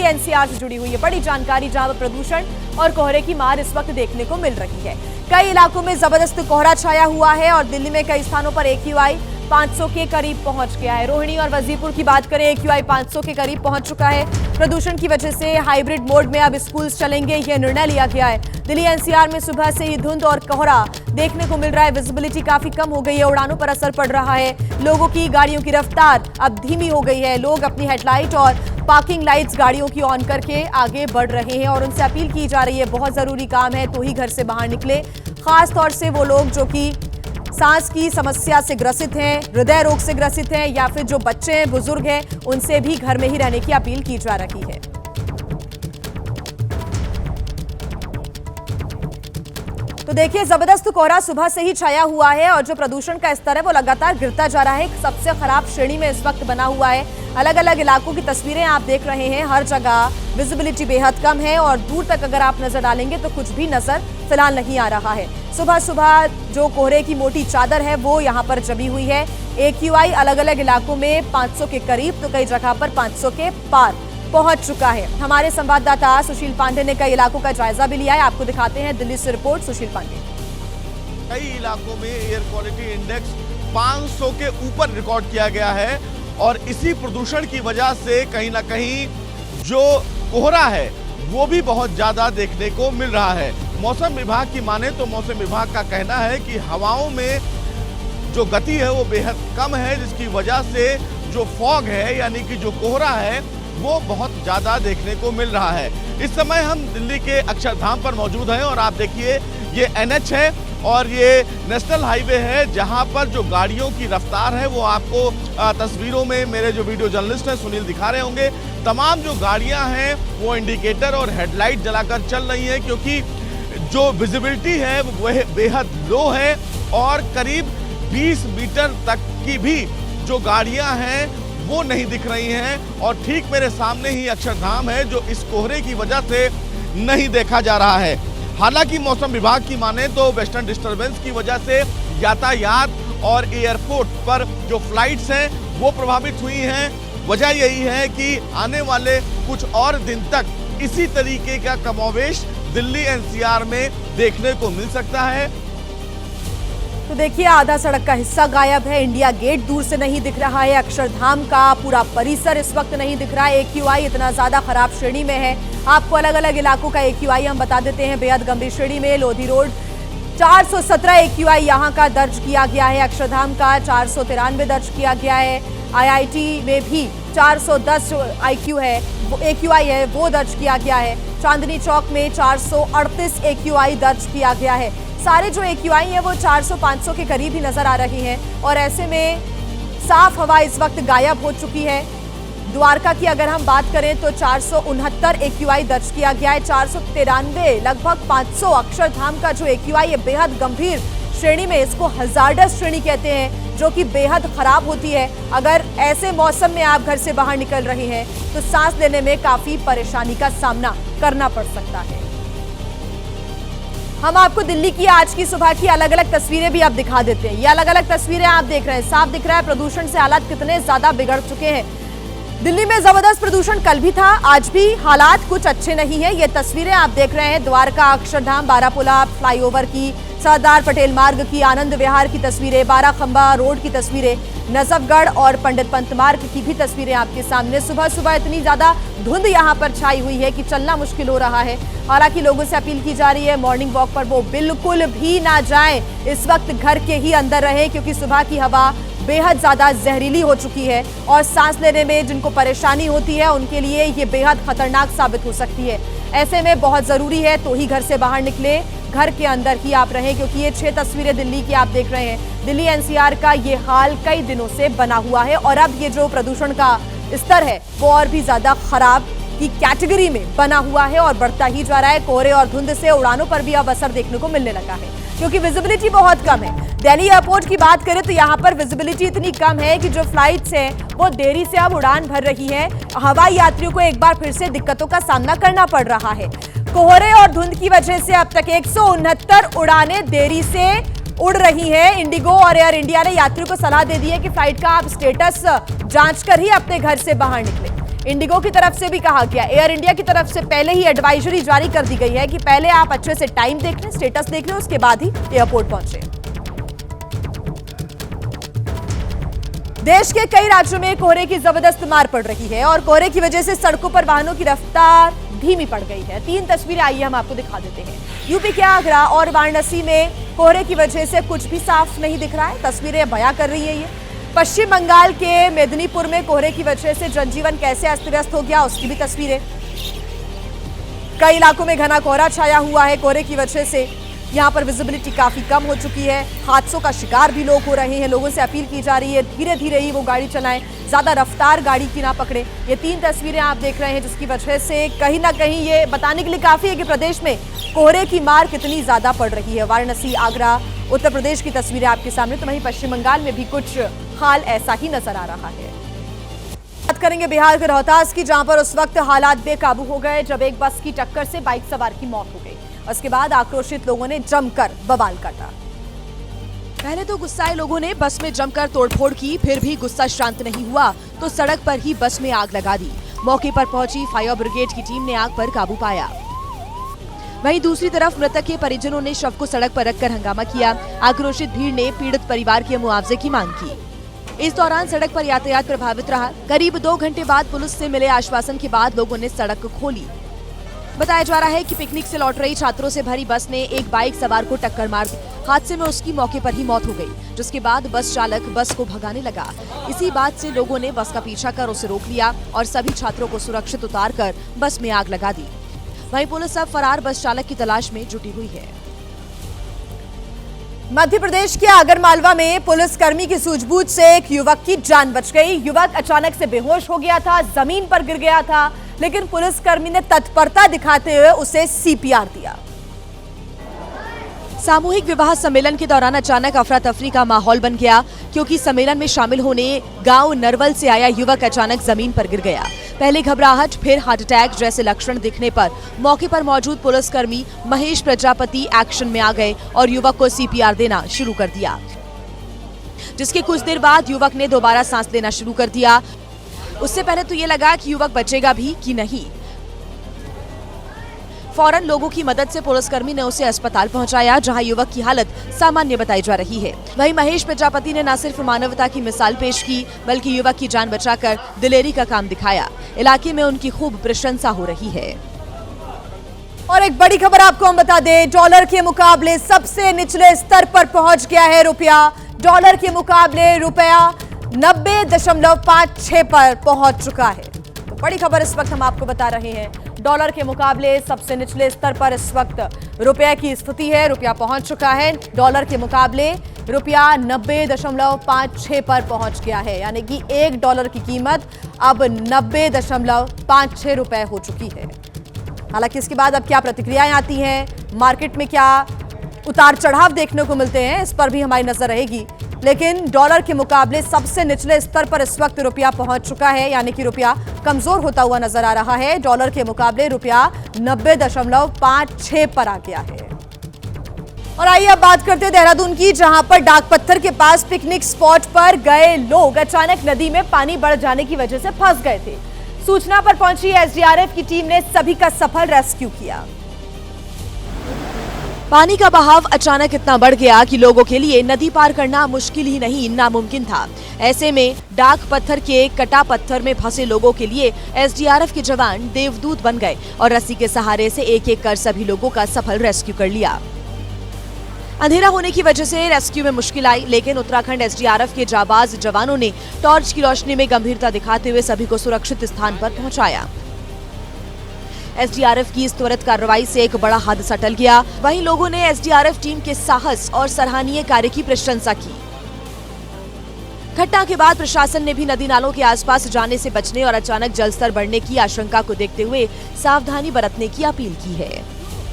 NCR से जुड़ी हुई है बड़ी जानकारी, जहां पर प्रदूषण और कोहरे की मार इस वक्त देखने को मिल रही है। कई इलाकों में जबरदस्त कोहरा छाया हुआ है और दिल्ली में कई स्थानों पर AQI 500 के करीब पहुंच गया है। रोहिणी और वजीरपुर की बात करें, AQI 500 के करीब पहुंच चुका है। प्रदूषण की वजह से हाइब्रिड मोड में अब स्कूल्स चलेंगे, यह निर्णय लिया गया है। दिल्ली NCR में सुबह से ही धुंध और कोहरा देखने को मिल रहा है। विजिबिलिटी काफी कम हो गई है, उड़ानों पर असर पड़ रहा है। लोगों की गाड़ियों की रफ्तार अब धीमी हो गई है। लोग अपनी हेडलाइट और पार्किंग लाइट्स गाड़ियों की ऑन करके आगे बढ़ रहे हैं और उनसे अपील की जा रही है, बहुत जरूरी काम है तो ही घर से बाहर निकले। खास तौर से वो लोग जो कि सांस की समस्या से ग्रसित हैं, हृदय रोग से ग्रसित हैं या फिर जो बच्चे हैं, बुजुर्ग हैं, उनसे भी घर में ही रहने की अपील की जा रही है। तो देखिए, जबरदस्त कोहरा सुबह से ही छाया हुआ है और जो प्रदूषण का स्तर है वो लगातार गिरता जा रहा है। सबसे खराब श्रेणी में इस वक्त बना हुआ है। अलग अलग इलाकों की तस्वीरें आप देख रहे हैं, हर जगह विजिबिलिटी बेहद कम है और दूर तक अगर आप नजर डालेंगे तो कुछ भी नजर फिलहाल नहीं आ रहा है। सुबह सुबह जो कोहरे की मोटी चादर है वो यहाँ पर जमी हुई है। AQI अलग अलग इलाकों में 500 के करीब तो कई जगह पर 500 के पार पहुंच चुका है। हमारे संवाददाता सुशील पांडे ने कई इलाकों का जायजा भी लिया है, आपको दिखाते हैं दिल्ली से रिपोर्ट। सुशील पांडे। कई इलाकों में एयर क्वालिटी इंडेक्स 500 के ऊपर रिकॉर्ड किया गया है और इसी प्रदूषण की वजह से कहीं ना कहीं जो कोहरा है वो भी बहुत ज्यादा देखने को मिल रहा है। मौसम विभाग की माने तो मौसम विभाग का कहना है कि हवाओं में जो गति है वो बेहद कम है, जिसकी वजह से जो फॉग है यानी कि जो कोहरा है वो बहुत ज्यादा देखने को मिल रहा है। इस समय हम दिल्ली के अक्षरधाम पर मौजूद हैं और आप देखिए ये NH है और ये नेशनल हाईवे है, जहां पर जो गाड़ियों की रफ्तार है वो आपको तस्वीरों में मेरे जो वीडियो जर्नलिस्ट हैं सुनील दिखा रहे होंगे। तमाम जो गाड़ियां हैं वो इंडिकेटर और हेडलाइट जलाकर चल रही हैं क्योंकि जो विजिबिलिटी है वह बेहद लो है और करीब 20 मीटर तक की भी जो गाड़ियां हैं वो नहीं दिख रही हैं और ठीक मेरे सामने ही अक्षरधाम है जो इस कोहरे की वजह से नहीं देखा जा रहा है। हालांकि मौसम विभाग की माने तो वेस्टर्न डिस्टर्बेंस की वजह से यातायात और एयरपोर्ट पर जो फ्लाइट्स हैं वो प्रभावित हुई हैं। वजह यही है कि आने वाले कुछ और दिन तक इसी तरीके का कमोवेश दिल्ली NCR में देखने को मिल सकता है। तो देखिए, आधा सड़क का हिस्सा गायब है, इंडिया गेट दूर से नहीं दिख रहा है, अक्षरधाम का पूरा परिसर इस वक्त नहीं दिख रहा है। AQI इतना ज्यादा खराब श्रेणी में है। आपको अलग अलग इलाकों का AQI हम बता देते हैं। बेहद गंभीर श्रेणी में लोधी रोड 417 AQI यहाँ का दर्ज किया गया है, अक्षरधाम का 493 दर्ज किया गया है। IIT में भी 410 AQI है वो दर्ज किया गया है। चांदनी चौक में 438 AQI दर्ज किया गया है। सारे जो AQI है वो 400-500 के करीब ही नजर आ रही हैं और ऐसे में साफ हवा इस वक्त गायब हो चुकी है। द्वारका की अगर हम बात करें तो 469 AQI दर्ज किया गया है। 493 लगभग 500 अक्षरधाम का जो AQI है बेहद गंभीर श्रेणी में, इसको हजार्डस श्रेणी कहते हैं, जो कि बेहद खराब होती है। अगर ऐसे मौसम में आप घर से बाहर निकल रहे हैं तो सांस लेने में काफी परेशानी का सामना करना पड़ सकता है। हम आपको दिल्ली की आज की सुबह की अलग अलग तस्वीरें भी आप दिखा देते हैं। ये अलग अलग तस्वीरें आप देख रहे हैं, साफ दिख रहा है प्रदूषण से हालात कितने ज्यादा बिगड़ चुके हैं। दिल्ली में जबरदस्त प्रदूषण कल भी था, आज भी हालात कुछ अच्छे नहीं है। ये तस्वीरें आप देख रहे हैं द्वारका, अक्षरधाम, बारापुला फ्लाईओवर की, सरदार पटेल मार्ग की, आनंद विहार की तस्वीरें, बाराखंबा रोड की तस्वीरें, नजफगढ़ और पंडित पंत मार्ग की भी तस्वीरें आपके सामने। सुबह सुबह इतनी ज्यादा धुंध यहाँ पर छाई हुई है कि चलना मुश्किल हो रहा है। हालांकि लोगों से अपील की जा रही है मॉर्निंग वॉक पर वो बिल्कुल भी ना जाएं, इस वक्त घर के ही अंदर रहें क्योंकि सुबह की हवा बेहद ज्यादा जहरीली हो चुकी है और सांस लेने में जिनको परेशानी होती है उनके लिए ये बेहद खतरनाक साबित हो सकती है। ऐसे में बहुत जरूरी है तो ही घर से बाहर निकले, घर के अंदर ही आप रहें क्योंकि ये 6 तस्वीरें दिल्ली की आप देख रहे हैं। दिल्ली NCR का ये हाल कई दिनों से बना हुआ है और अब ये जो प्रदूषण का स्तर है वो और भी ज्यादा खराब की कैटेगरी में बना हुआ है और बढ़ता ही जा रहा है। कोहरे और धुंध से उड़ानों पर भी अब असर देखने को मिलने लगा है क्योंकि विजिबिलिटी बहुत कम है। दिल्ली एयरपोर्ट की बात करें तो यहाँ पर विजिबिलिटी इतनी कम है कि जो फ्लाइट्स हैं वो देरी से अब उड़ान भर रही है। हवाई यात्रियों को एक बार फिर से दिक्कतों का सामना करना पड़ रहा है। कोहरे और धुंध की वजह से अब तक 169 उड़ानें देरी से उड़ रही हैं। इंडिगो और एयर इंडिया ने यात्रियों को सलाह दे दी है कि फ्लाइट का आप स्टेटस जांच कर ही अपने घर से बाहर निकलें। इंडिगो की तरफ से भी कहा गया, एयर इंडिया की तरफ से पहले ही एडवाइजरी जारी कर दी गई है कि पहले आप अच्छे से टाइम देख लें, स्टेटस देख लें, उसके बाद ही एयरपोर्ट पहुंचे। देश के कई राज्यों में कोहरे की जबरदस्त मार पड़ रही है और कोहरे की वजह से सड़कों पर वाहनों की रफ्तार धीमी पड़ गई है। 3 तस्वीरें आइए हम आपको दिखा देते हैं। यूपी के आगरा और वाराणसी में कोहरे की वजह से कुछ भी साफ नहीं दिख रहा है। तस्वीरें बयां कर रही है ये। पश्चिम बंगाल के मेदिनीपुर में कोहरे की वजह से जनजीवन कैसे अस्त व्यस्त हो गया, उसकी भी तस्वीरें। कई इलाकों में घना कोहरा छाया हुआ है। कोहरे की वजह से यहाँ पर विजिबिलिटी काफी कम हो चुकी है। हादसों का शिकार भी लोग हो रहे हैं। लोगों से अपील की जा रही है धीरे धीरे ही वो गाड़ी चलाएं, ज्यादा रफ्तार गाड़ी की ना पकड़े। ये 3 तस्वीरें आप देख रहे हैं जिसकी वजह से कहीं ना कहीं ये बताने के लिए काफी है कि प्रदेश में कोहरे की मार कितनी ज्यादा पड़ रही है। वाराणसी, आगरा, उत्तर प्रदेश की तस्वीरें आपके सामने, तो वहीं पश्चिम बंगाल में भी कुछ हाल ऐसा ही नजर आ रहा है। बात करेंगे बिहार के रोहतास की, जहां पर उस वक्त हालात बेकाबू हो गए जब एक बस की टक्कर से बाइक सवार की मौत हो गई। उसके बाद आक्रोशित लोगों ने जमकर बवाल काटा। पहले तो गुस्साए लोगों ने बस में जमकर तोड़फोड़ की, फिर भी गुस्सा शांत नहीं हुआ तो सड़क पर ही बस में आग लगा दी। मौके पर पहुंची फायर ब्रिगेड की टीम ने आग पर काबू पाया। वहीं दूसरी तरफ मृतक के परिजनों ने शव को सड़क पर रखकर हंगामा किया। आक्रोशित भीड़ ने पीड़ित परिवार के मुआवजे की मांग की। इस दौरान सड़क पर यातायात प्रभावित रहा। करीब 2 घंटे बाद पुलिस से मिले आश्वासन के बाद लोगों ने सड़क खोली। बताया जा रहा है कि पिकनिक से लौट रही छात्रों से भरी बस ने एक बाइक सवार को टक्कर मार दी। हादसे में उसकी मौके पर ही मौत हो गई, जिसके बाद बस चालक बस को भगाने लगा। इसी बात से लोगों ने बस का पीछा कर उसे रोक लिया और सभी छात्रों को सुरक्षित उतारकर बस में आग लगा दी। वहीं पुलिस अब फरार बस चालक की तलाश में जुटी हुई है। मध्य प्रदेश के आगरमालवा में पुलिसकर्मी की सूझबूझ से एक युवक की जान बच गई। युवक अचानक से बेहोश हो गया था, जमीन पर गिर गया था, लेकिन पुलिसकर्मी ने तत्परता दिखाते हुए उसे सीपीआर दिया। सामूहिक विवाह सम्मेलन के दौरान अचानक अफरा तफरी का माहौल बन गया, क्योंकि सम्मेलन में शामिल होने गांव नरवल से आया युवक अचानक जमीन पर गिर गया। पहले घबराहट, फिर हार्ट अटैक जैसे लक्षण दिखने पर मौके पर मौजूद पुलिसकर्मी महेश प्रजापति एक्शन में आ गए और युवक को सीपीआर देना शुरू कर दिया, जिसके कुछ देर बाद युवक ने दोबारा सांस लेना शुरू कर दिया। उससे पहले तो ये लगा कि युवक बचेगा भी कि नहीं। फौरन लोगों की मदद से पुलिसकर्मी ने उसे अस्पताल पहुंचाया, जहां युवक की हालत सामान्य बताई जा रही है। वहीं महेश प्रजापति ने न सिर्फ मानवता की मिसाल पेश की, बल्कि युवक की जान बचाकर दिलेरी का काम दिखाया। इलाके में उनकी खूब प्रशंसा हो रही है। और एक बड़ी खबर आपको हम बता दें, डॉलर के मुकाबले सबसे निचले स्तर पर पहुंच गया है रुपया। डॉलर के मुकाबले रुपया 90.56 पर पहुंच चुका है। तो बड़ी खबर इस वक्त हम आपको बता रहे हैं, डॉलर के मुकाबले सबसे निचले स्तर पर इस वक्त रुपये की स्थिति है। रुपया पहुंच चुका है डॉलर के मुकाबले रुपया 90.56 पर पहुंच गया है, यानी कि $1 की कीमत अब 90.56 रुपए हो चुकी है। हालांकि इसके बाद अब क्या प्रतिक्रियाएं आती हैं, मार्केट में क्या उतार चढ़ाव देखने को मिलते हैं, इस पर भी हमारी नजर रहेगी। लेकिन डॉलर के मुकाबले सबसे निचले स्तर पर इस वक्त रुपया पहुंच चुका है, यानी कि रुपया कमजोर होता हुआ नजर आ रहा है। डॉलर के मुकाबले रुपया 90.56 पर आ गया है। और आइए अब बात करते हैं देहरादून की, जहां पर डाक पत्थर के पास पिकनिक स्पॉट पर गए लोग अचानक नदी में पानी बढ़ जाने की वजह से फंस गए थे। सूचना पर पहुंची एसडीआरएफ की टीम ने सभी का सफल रेस्क्यू किया। पानी का बहाव अचानक इतना बढ़ गया कि लोगों के लिए नदी पार करना मुश्किल ही नहीं नामुमकिन था। ऐसे में डाक पत्थर के कटा पत्थर में फंसे लोगों के लिए एसडीआरएफ के जवान देवदूत बन गए और रस्सी के सहारे से एक एक कर सभी लोगों का सफल रेस्क्यू कर लिया। अंधेरा होने की वजह से रेस्क्यू में मुश्किल आई, लेकिन उत्तराखंड एसडीआरएफ के जाबाज जवानों ने टॉर्च की रोशनी में गंभीरता दिखाते हुए सभी को सुरक्षित स्थान पर पहुंचाया। एसडीआरएफ की इस त्वरित कार्रवाई से एक बड़ा हादसा टल गया। वहीं लोगों ने एसडीआरएफ टीम के साहस और सराहनीय कार्य की प्रशंसा की। घटना के बाद प्रशासन ने भी नदी नालों के आसपास जाने से बचने और अचानक जलस्तर बढ़ने की आशंका को देखते हुए सावधानी बरतने की अपील की है।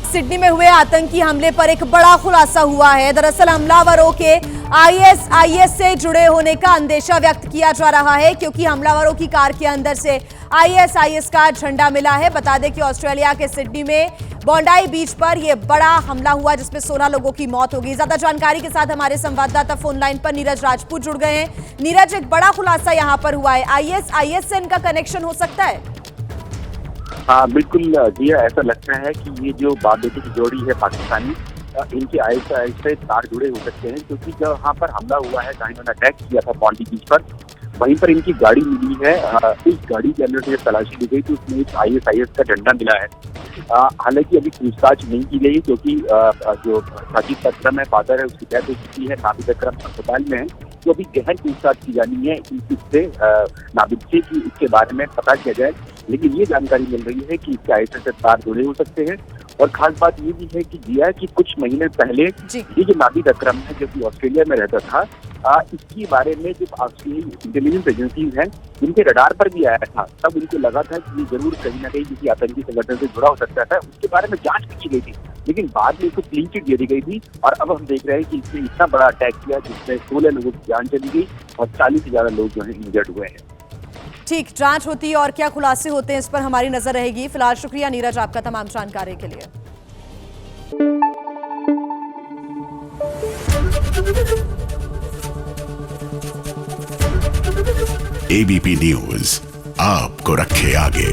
सिडनी में हुए आतंकी हमले पर एक बड़ा खुलासा हुआ है। दरअसल हमलावरों के आईएसआईएस से जुड़े होने का अंदेशा व्यक्त किया जा रहा है क्योंकि हमलावरों की कार के अंदर से आईएसआईएस का झंडा मिला है। बता दें कि ऑस्ट्रेलिया के सिडनी में बोंडाई बीच पर यह बड़ा हमला हुआ जिसमें 16 लोगों की मौत हो गई। ज्यादा जानकारी के साथ हमारे संवाददाता फोन लाइन पर नीरज राजपूत जुड़ गए हैं। नीरज, एक बड़ा खुलासा यहां पर हुआ है, आईएसआईएस से इनका कनेक्शन हो सकता है? हाँ बिल्कुल जी, ऐसा लगता है कि ये जो बाप बेटी की जोड़ी है पाकिस्तानी, इनके आईएसआईएस से तार जुड़े हो सकते हैं क्योंकि जहाँ पर हमला हुआ है, जहाँ इन्होंने अटैक किया था बॉन्डी बीच पर, वहीं पर इनकी गाड़ी मिली है। इस गाड़ी के अंदर से तलाशी ली गई तो उसमें एक आईएसआईएस का झंडा मिला है। हालांकि अभी पूछताछ नहीं की गई क्योंकि जो साजिद अकरम है, फादर है, उसकी डेथ हो चुकी है, नाबिद अकरम अस्पताल में है, तो अभी गहन पूछताछ की जानी है इससे, नाबिद से, कि इसके बारे में पता किया जाए। लेकिन ये जानकारी मिल रही है कि इसके आईएसआईएस से तार जुड़े हो सकते हैं। और खास बात ये भी है कि जिया कि कुछ महीने पहले ये जो नाबिद अकरम है, जो कि ऑस्ट्रेलिया में रहता था, इसके बारे में जो ऑस्ट्रेलियन इंटेलिजेंस एजेंसीज हैं, उनके रडार पर भी आया था। तब उनको लगा था कि ये जरूर कहीं ना कहीं किसी आतंकी संगठन से जुड़ा हो सकता था। उसके बारे में जांच भी की गई थी, लेकिन बाद में इसको क्लीन चिट दे दी गई थी। और अब हम देख रहे हैं कि इसने इतना बड़ा अटैक किया जिसमें 16 लोगों की जान चली गई और 40 से ज्यादा लोग जो है इंजर्ड हुए हैं। ठीक, जांच होती है और क्या खुलासे होते हैं इस पर हमारी नजर रहेगी। फिलहाल शुक्रिया नीरज आपका तमाम जानकारी के लिए। एबीपी न्यूज आपको रखे आगे।